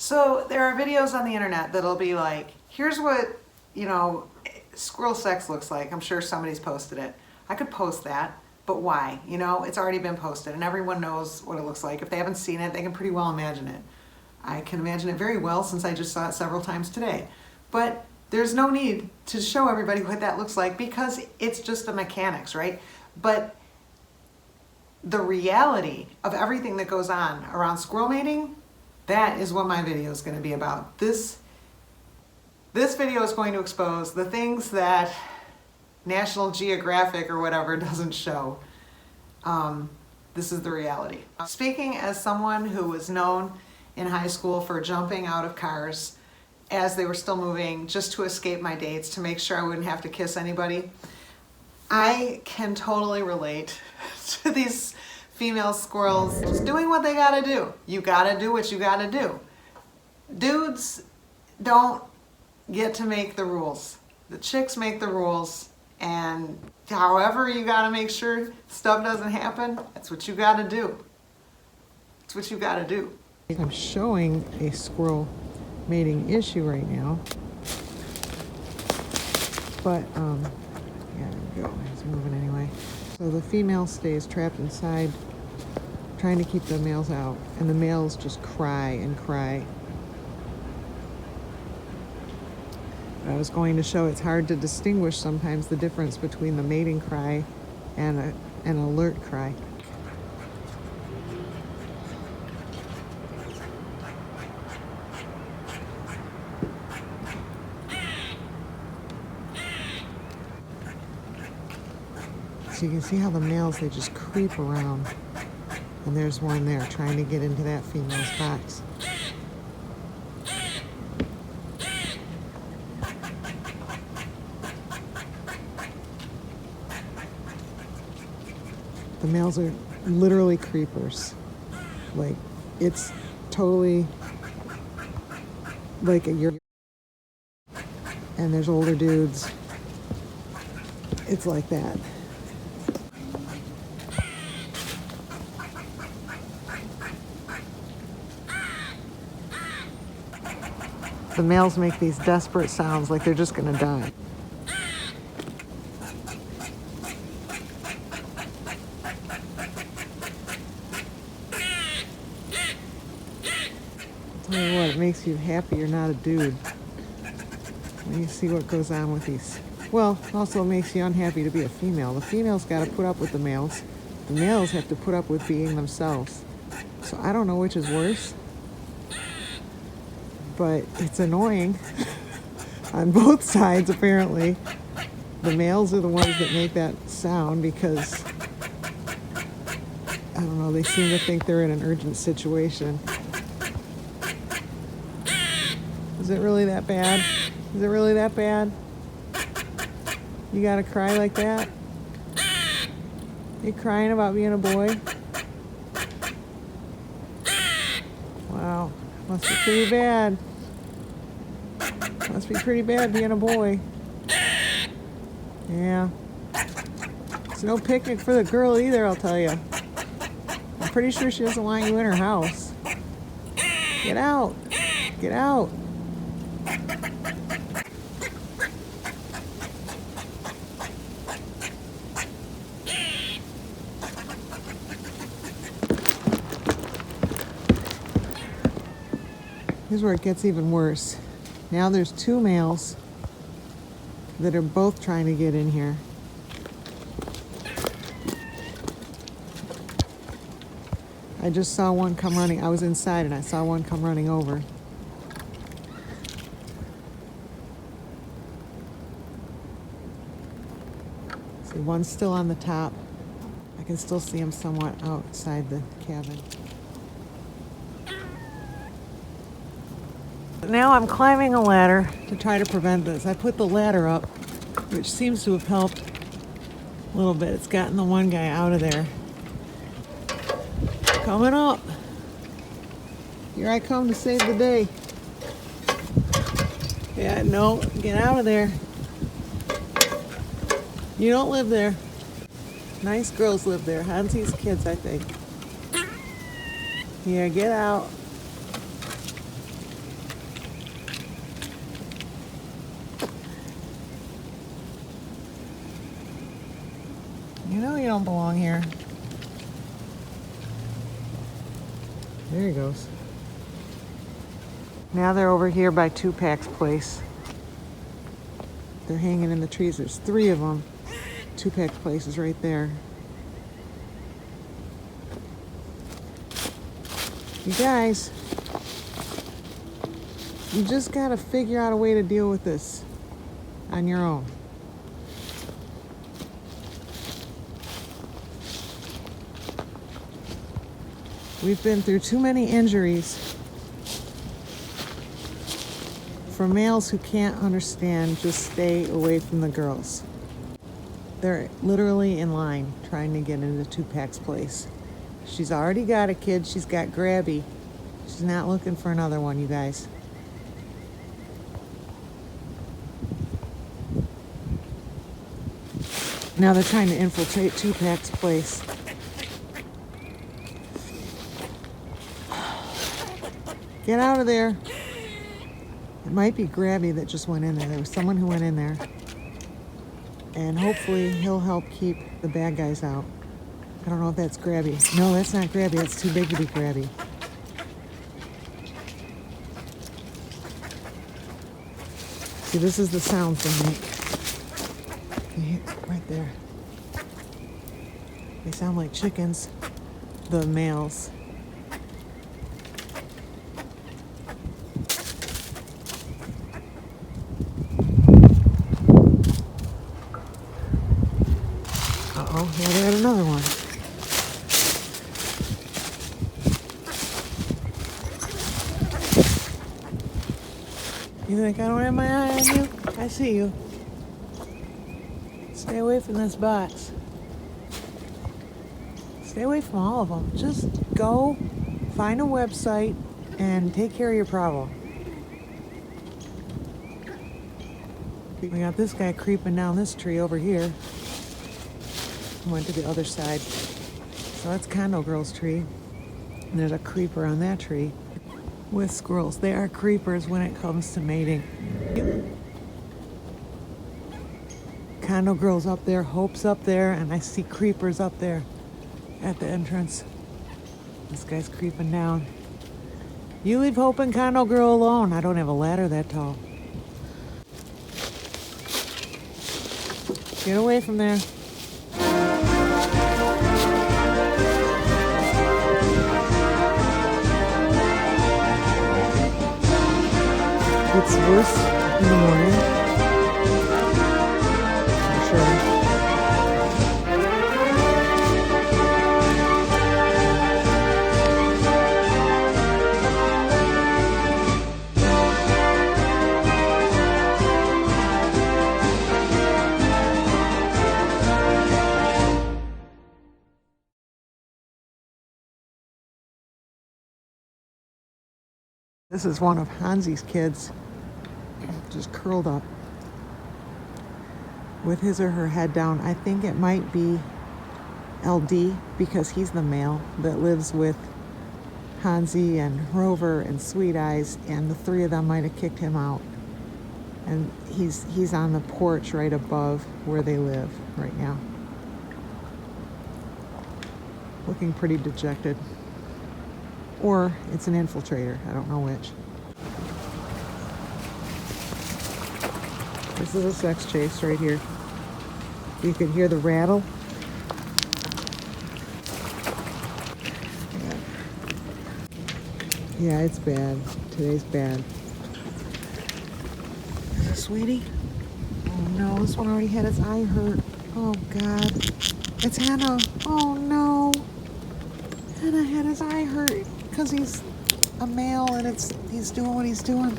So there are videos on the internet that'll be like, here's what, squirrel sex looks like. I'm sure somebody's posted it. I could post that, but why? It's already been posted and everyone knows what it looks like. If they haven't seen it, they can pretty well imagine it. I can imagine it very well since I just saw it several times today. But there's no need to show everybody what that looks like because it's just the mechanics, right? But the reality of everything that goes on around squirrel mating, that is what my video is going to be about. This video is going to expose the things that National Geographic or whatever doesn't show. This is the reality. Speaking as someone who was known in high school for jumping out of cars as they were still moving just to escape my dates to make sure I wouldn't have to kiss anybody, I can totally relate to these female squirrels just doing what they gotta do. You gotta do what you gotta do. Dudes don't get to make the rules. The chicks make the rules, and however you gotta make sure stuff doesn't happen, that's what you gotta do. It's what you gotta do. I'm showing a squirrel mating issue right now, but yeah, there we go. It's moving anyway. So the female stays trapped inside, trying to keep the males out, and the males just cry and cry. I was going to show it's hard to distinguish sometimes the difference between the mating cry and an alert cry. So you can see how the males, they just creep around. And there's one there trying to get into that female's box. The males are literally creepers. Like, it's totally like a year. And there's older dudes. It's like that. The males make these desperate sounds like they're just gonna die. I'll tell you what, it makes you happy you're not a dude when you see what goes on with these. Well, also it makes you unhappy to be a female. The females gotta put up with the males. The males have to put up with being themselves. So I don't know which is worse, but it's annoying on both sides apparently. The males are the ones that make that sound because, I don't know, they seem to think they're in an urgent situation. Is it really that bad? Is it really that bad? You gotta cry like that? You crying about being a boy? Wow, must be pretty bad. Must be pretty bad being a boy. Yeah. It's no picnic for the girl either, I'll tell you. I'm pretty sure she doesn't want you in her house. Get out. Get out. Here's where it gets even worse. Now there's two males that are both trying to get in here. I just saw one come running. I was inside and I saw one come running over. See, one's still on the top. I can still see him somewhat outside the cabin. Now I'm climbing a ladder to try to prevent this. I put the ladder up, which seems to have helped a little bit. It's gotten the one guy out of there. Coming up. Here I come to save the day. Yeah, no, get out of there. You don't live there. Nice girls live there. Hansi's kids, I think. Here, get out. don't belong here. There he goes. Now they're over here by Tupac's place. They're hanging in the trees. There's 3 of them. Tupac's place is right there. You guys, you just gotta figure out a way to deal with this on your own. We've been through too many injuries for males who can't understand, just stay away from the girls. They're literally in line trying to get into Tupac's place. She's already got a kid. She's got Grabby. She's not looking for another one, you guys. Now they're trying to infiltrate Tupac's place. Get out of there. It might be Grabby that just went in there. There was someone who went in there. And hopefully he'll help keep the bad guys out. I don't know if that's Grabby. No, that's not Grabby. That's too big to be Grabby. See, this is the sounds they make. You hear it right there. They sound like chickens, the males. Uh-oh, here they had another one. You think I don't have my eye on you? I see you. Stay away from this box. Stay away from all of them. Just go find a website and take care of your problem. We got this guy creeping down this tree over here. Went to the other side. So that's Condo Girl's tree. And there's a creeper on that tree with squirrels. They are creepers when it comes to mating. Condo Girl's up there, Hope's up there, and I see creepers up there at the entrance. This guy's creeping down. You leave Hope and Condo Girl alone. I don't have a ladder that tall. Get away from there. It's worse in the morning, for sure. This is one of Hansi's kids, just curled up with his or her head down. I think it might be LD because he's the male that lives with Hansi and Rover and Sweet Eyes, and the 3 of them might have kicked him out. And he's on the porch right above where they live right now, looking pretty dejected. Or it's an infiltrator, I don't know which. This is a sex chase right here. You could hear the rattle. Yeah, it's bad. Today's bad. Is it Sweetie? Oh no, this one already had its eye hurt. Oh God. It's Hannah. Oh no. Hannah had his eye hurt because he's a male and he's doing what he's doing.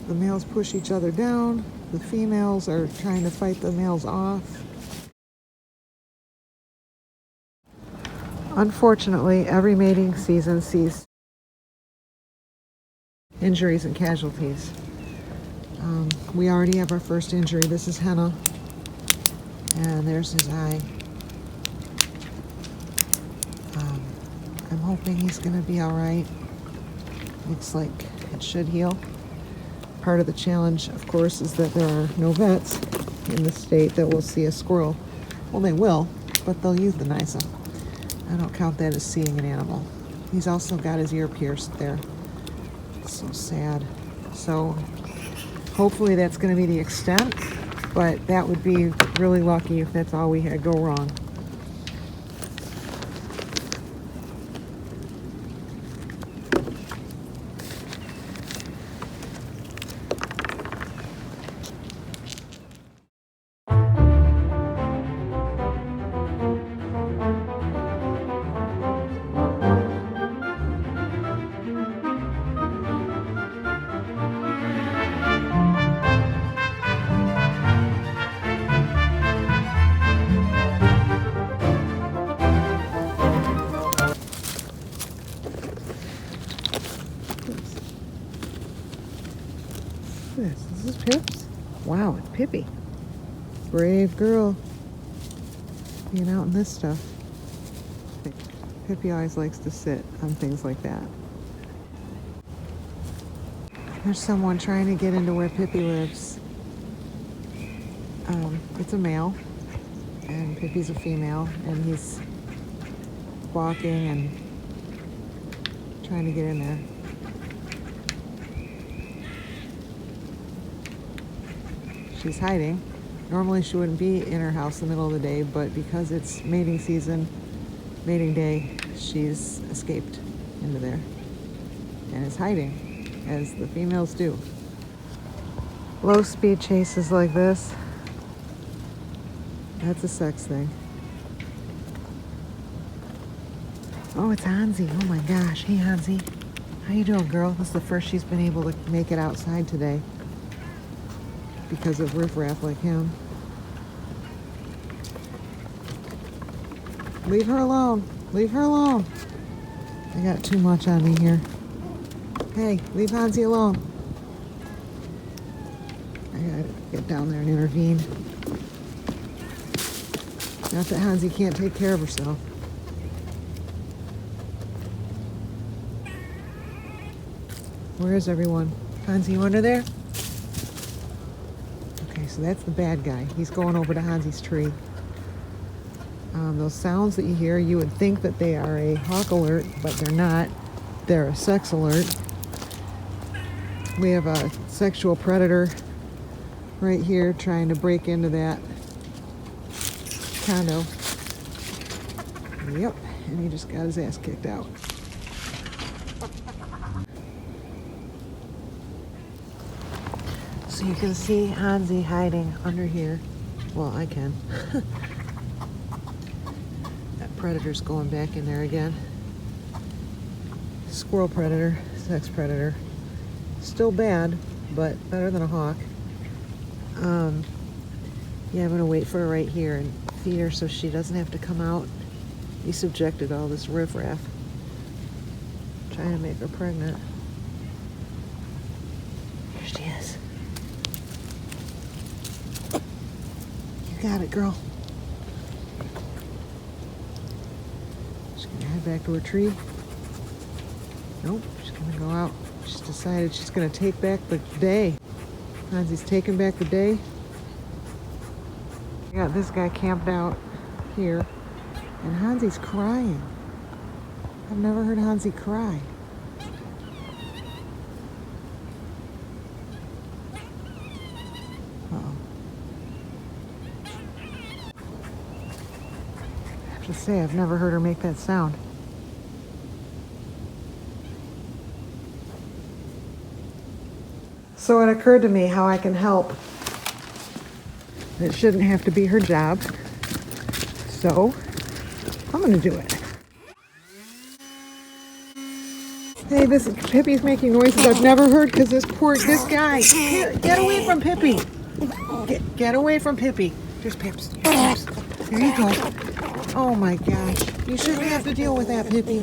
The males push each other down. The females are trying to fight the males off. Unfortunately, every mating season sees injuries and casualties. We already have our first injury. This is Henna. And there's his eye. I'm hoping he's going to be all right. Looks like it should heal. Part of the challenge, of course, is that there are no vets in the state that will see a squirrel. Well, they will, but they'll euthanize them. I don't count that as seeing an animal. He's also got his ear pierced there. It's so sad. So hopefully that's going to be the extent, but that would be really lucky if that's all we had go wrong. This is Pips. Wow, it's Pippi. Brave girl. Being out in this stuff. Pippi always likes to sit on things like that. There's someone trying to get into where Pippi lives. It's a male, and Pippi's a female, and he's walking and trying to get in there. She's hiding. Normally she wouldn't be in her house in the middle of the day, but because it's mating season, mating day, she's escaped into there and is hiding, as the females do. Low speed chases like this, that's a sex thing. Oh, it's Hansi. Oh my gosh. Hey, Hansi. How you doing, girl? This is the first she's been able to make it outside today because of riffraff like him. Leave her alone. Leave her alone. I got too much on me here. Hey, leave Hansi alone. I gotta get down there and intervene. Not that Hansi can't take care of herself. Where is everyone? Hansi, you under there? Okay, so that's the bad guy. He's going over to Hansi's tree. Those sounds that you hear, you would think that they are a hawk alert, but they're not. They're a sex alert. We have a sexual predator right here trying to break into that condo. Yep, and he just got his ass kicked out. So you can see Hansi hiding under here. Well, I can. That predator's going back in there again. Squirrel predator, sex predator. Still bad, but better than a hawk. Yeah, I'm gonna wait for her right here and feed her so she doesn't have to come out. Be subjected to all this riffraff. Trying to make her pregnant. Here she is. You got it, girl. She's gonna head back to her tree. Nope, she's gonna go out. She's decided she's gonna take back the day. Hansi's taking back the day. I got this guy camped out here, and Hansi's crying. I've never heard Hansi cry. Uh-oh. I have to say, I've never heard her make that sound. So it occurred to me how I can help. It shouldn't have to be her job. So I'm gonna do it. Hey, this Pippi's making noises I've never heard because this guy. Get away from Pippi. Get away from Pippi. There's Pips. Pips. There you go. Oh my gosh. You shouldn't have to deal with that, Pippi.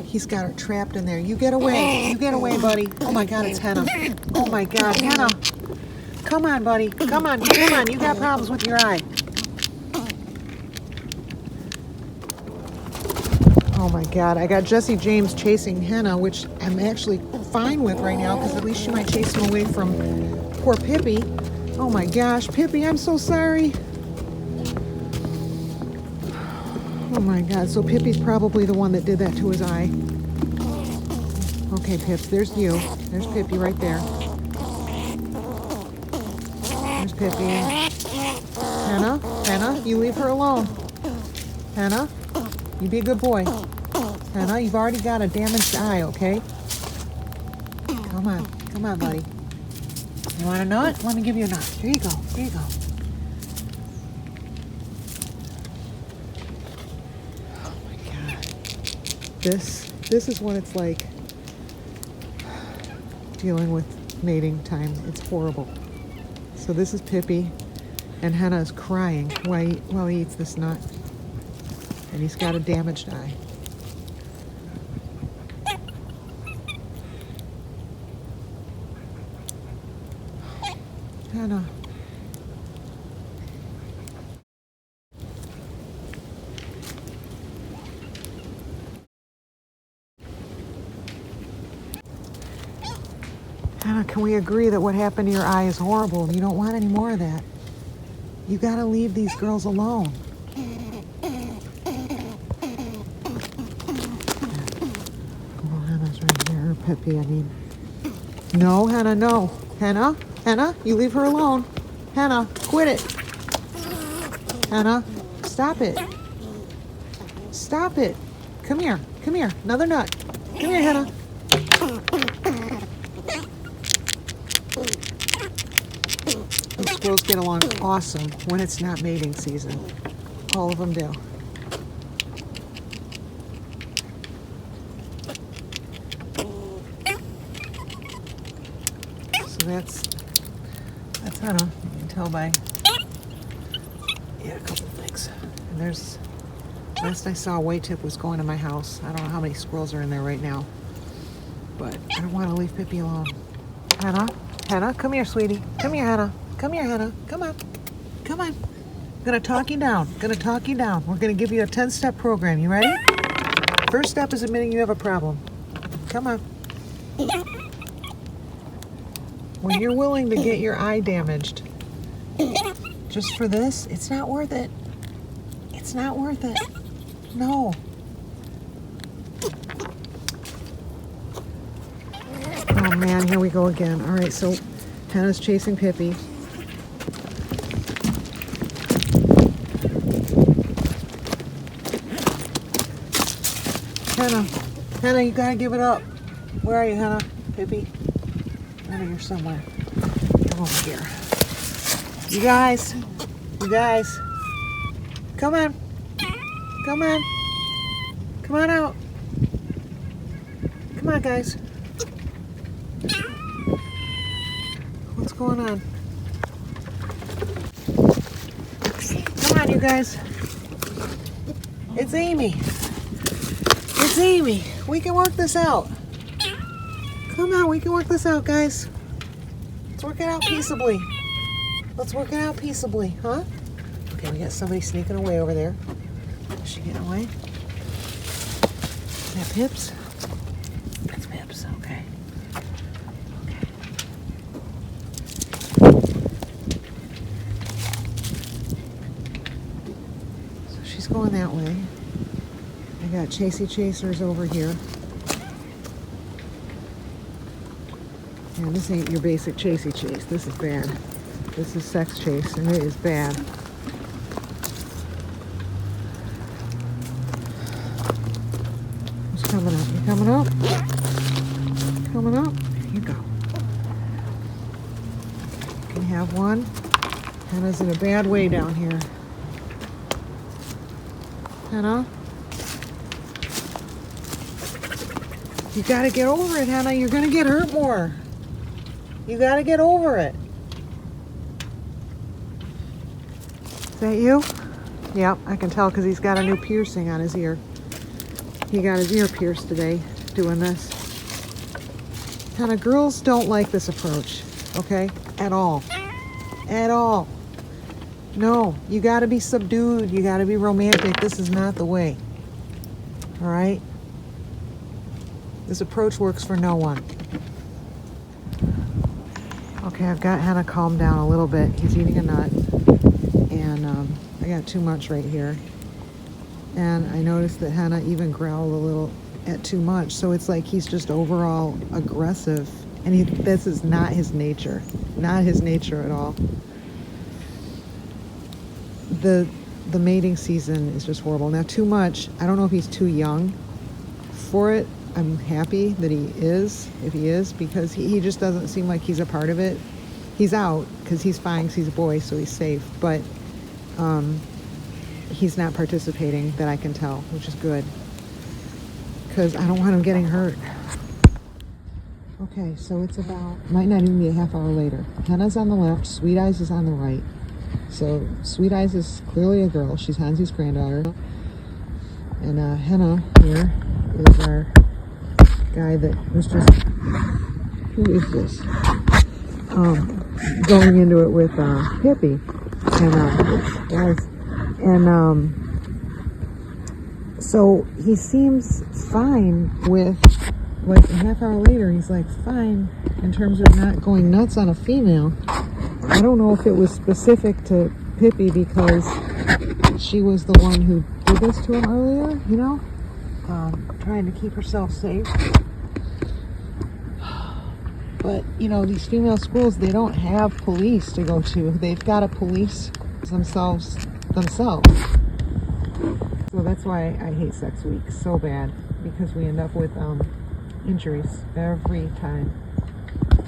He's got her trapped in there. You get away. You get away, buddy. Oh my God, it's Henna. Oh my God, Henna. Come on, buddy. Come on. Come on. You got problems with your eye. Oh my God, I got Jesse James chasing Henna, which I'm actually fine with right now because at least she might chase him away from poor Pippi. Oh my gosh, Pippi, I'm so sorry. Oh my God, so Pippi's probably the one that did that to his eye. Okay, Pips, there's you. There's Pippi right there. There's Pippi. Henna, Henna, you leave her alone. Henna, you be a good boy. Henna, you've already got a damaged eye, okay? Come on, buddy. You want a nut? Let me give you a nut. Here you go, here you go. Oh my God. This is what it's like dealing with mating time. It's horrible. So this is Pippi, and Henna is crying while he eats this nut. And he's got a damaged eye. Henna. Henna, can we agree that what happened to your eye is horrible? You don't want any more of that. You gotta leave these girls alone. Oh, Henna's right here. Pippi, I mean. No, Henna, no. Henna? Henna, you leave her alone. Henna, quit it. Henna, stop it. Stop it. Come here. Come here. Another nut. Come here, Henna. Those squirrels get along awesome when it's not mating season. All of them do. So that's Henna. You can tell by a couple things. And there's last I saw, white tip was going to my house. I don't know how many squirrels are in there right now, but I don't want to leave Pippi alone. Henna, Henna, come here, sweetie. Come here, Henna. Come here, Henna. Come on. Come on. I'm gonna talk you down. Gonna talk you down. We're gonna give you a 10-step program. You ready? First step is admitting you have a problem. Come on. When you're willing to get your eye damaged just for this, it's not worth it. It's not worth it. No. Oh man, here we go again. All right, so Henna's chasing Pippi. Henna, you gotta give it up. Where are you, Henna? Pippi? Over here somewhere. Come over here. You guys. Come on. Come on. Come on out. Come on, guys. What's going on? Come on, you guys. It's Amy. It's Amy. We can work this out. Come on, we can work this out, guys. Let's work it out peaceably. Let's work it out peaceably, huh? Okay, we got somebody sneaking away over there. Is she getting away? Is that Pips? That's Pips, okay. Okay. So she's going that way. I got Chasey Chasers over here. And this ain't your basic chasey chase. This is bad. This is sex chase, and it is bad. Who's coming up? You coming up? Coming up? Here you go. You can have one. Henna's in a bad way down here. Henna? You gotta get over it, Henna. You're gonna get hurt more. You gotta get over it. Is that you? Yep, I can tell because he's got a new piercing on his ear. He got his ear pierced today doing this. Kind of girls don't like this approach, okay? At all. At all. No, you got to be subdued. You got to be romantic. This is not the way. All right? This approach works for no one. Okay, I've got Hannah calmed down a little bit. He's eating a nut. And I got too much right here. And I noticed that Hannah even growled a little at too much. So it's like he's just overall aggressive. And this is not his nature. Not his nature at all. The mating season is just horrible. Now, too much, I don't know if he's too young for it. I'm happy that he is, if he is, because he just doesn't seem like he's a part of it. He's out because he's fine, because he's a boy, so he's safe. But he's not participating, that I can tell, which is good, because I don't want him getting hurt. Okay, so it's about, might not even be a half hour later. Hannah's on the left, Sweet Eyes is on the right. So Sweet Eyes is clearly a girl. She's Hansi's granddaughter. And Hannah here is our guy that was just, who is this? Going into it with Hippie. And so he seems fine with, like a half hour later, he's like fine in terms of not going nuts on a female. I don't know if it was specific to Pippi because she was the one who did this to him earlier, you know, trying to keep herself safe. But, you know, these female schools, they don't have police to go to. They've got to police themselves. So that's why I hate sex week so bad, because we end up with injuries every time.